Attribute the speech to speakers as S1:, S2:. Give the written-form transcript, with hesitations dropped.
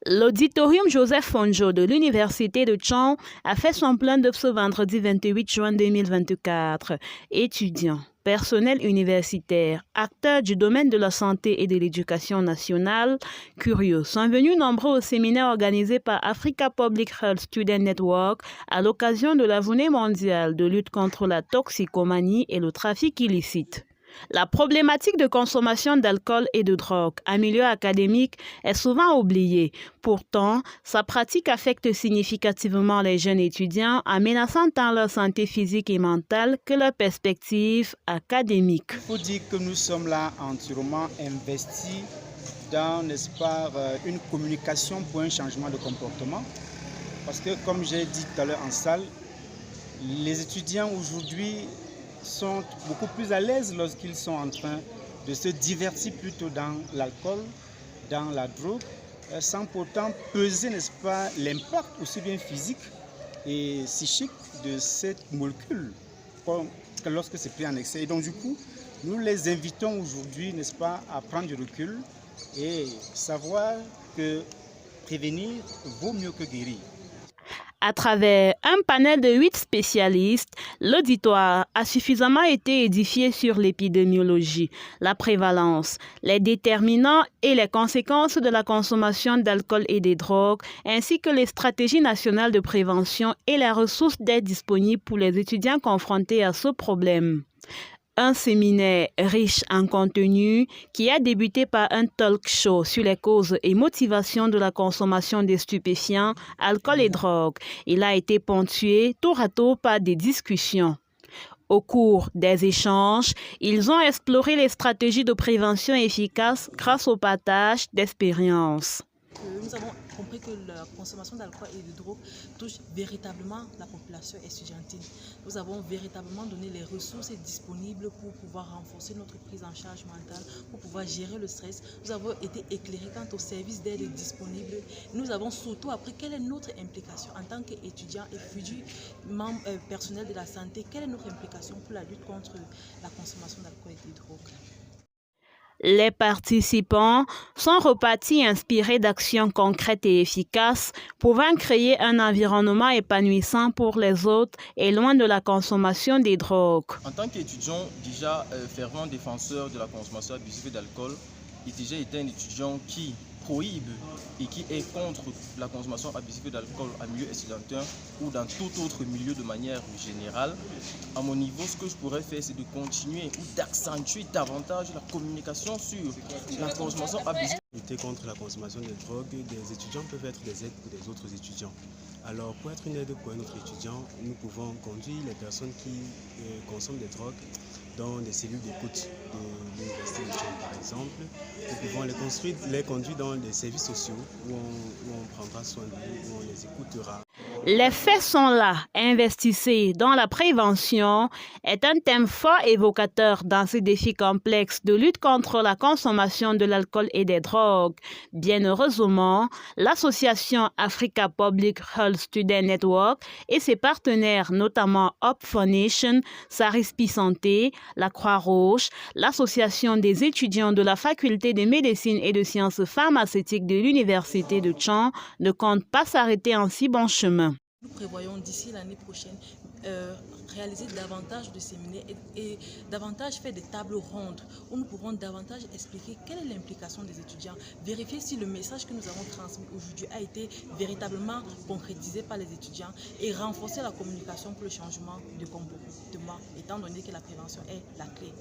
S1: L'auditorium Joseph Fonjo de l'Université de Chang a fait son plein d'œuvre ce vendredi 28 juin 2024. Étudiants, personnel universitaire, acteurs du domaine de la santé et de l'éducation nationale, curieux, sont venus nombreux au séminaire organisé par Africa Public Health Student Network à l'occasion de la Journée mondiale de lutte contre la toxicomanie et le trafic illicite. La problématique de consommation d'alcool et de drogue en milieu académique est souvent oubliée. Pourtant, sa pratique affecte significativement les jeunes étudiants en menaçant tant leur santé physique et mentale que leur perspective académique.
S2: Il faut dire que nous sommes là entièrement investis dans, n'est-ce pas, une communication pour un changement de comportement. Parce que, comme j'ai dit tout à l'heure en salle, les étudiants aujourd'hui sont beaucoup plus à l'aise lorsqu'ils sont en train de se divertir plutôt dans l'alcool, dans la drogue, sans pourtant peser, n'est-ce pas, l'impact aussi bien physique et psychique de cette molécule lorsque c'est pris en excès. Et donc du coup, nous les invitons aujourd'hui, n'est-ce pas, à prendre du recul et savoir que prévenir vaut mieux que guérir.
S1: À travers un panel de 8 spécialistes, l'auditoire a suffisamment été édifié sur l'épidémiologie, la prévalence, les déterminants et les conséquences de la consommation d'alcool et des drogues, ainsi que les stratégies nationales de prévention et les ressources d'aide disponibles pour les étudiants confrontés à ce problème. Un séminaire riche en contenu qui a débuté par un talk show sur les causes et motivations de la consommation des stupéfiants, alcool et drogue. Il a été ponctué tour à tour par des discussions. Au cours des échanges, ils ont exploré les stratégies de prévention efficaces grâce au partage d'expériences.
S3: Nous avons compris que la consommation d'alcool et de drogue touche véritablement la population estudiantine. Nous avons véritablement donné les ressources disponibles pour pouvoir renforcer notre prise en charge mentale, pour pouvoir gérer le stress. Nous avons été éclairés quant aux services d'aide disponibles. Nous avons surtout appris quelle est notre implication en tant qu'étudiants et futurs membres personnels de la santé. Quelle est notre implication pour la lutte contre la consommation d'alcool et de drogue.
S1: Les participants sont repartis inspirés d'actions concrètes et efficaces, pouvant créer un environnement épanouissant pour les autres et loin de la consommation des drogues.
S4: En tant qu'étudiant déjà fervent défenseur de la consommation abusive d'alcool, j'ai été un étudiant qui prohibe et qui est contre la consommation abusive d'alcool en milieu étudiantin ou dans tout autre milieu de manière générale. À mon niveau, ce que je pourrais faire, c'est de continuer ou d'accentuer davantage la communication sur la consommation abusive.
S5: Lutter contre la consommation de drogue, des étudiants peuvent être des aides pour des autres étudiants. Alors, pour être une aide pour un autre étudiant, nous pouvons conduire les personnes qui consomment des drogues dans des cellules d'écoute de l'Université de Chang, par exemple. Nous pouvons les conduire dans des services sociaux où on prendra soin d'eux, où on les écoutera.
S1: Les faits sont là. Investissez dans la prévention est un thème fort évocateur dans ces défis complexes de lutte contre la consommation de l'alcool et des drogues. Bien heureusement, l'association Africa Public Health Student Network et ses partenaires, notamment Hope Foundation, Sarispi Santé, la Croix-Rouge, l'association des étudiants de la faculté de médecine et de sciences pharmaceutiques de l'Université de Chang, ne comptent pas s'arrêter en si bon chemin.
S3: Nous prévoyons d'ici l'année prochaine réaliser davantage de séminaires et davantage faire des tables rondes où nous pourrons davantage expliquer quelle est l'implication des étudiants, vérifier si le message que nous avons transmis aujourd'hui a été véritablement concrétisé par les étudiants et renforcer la communication pour le changement de comportement, étant donné que la prévention est la clé.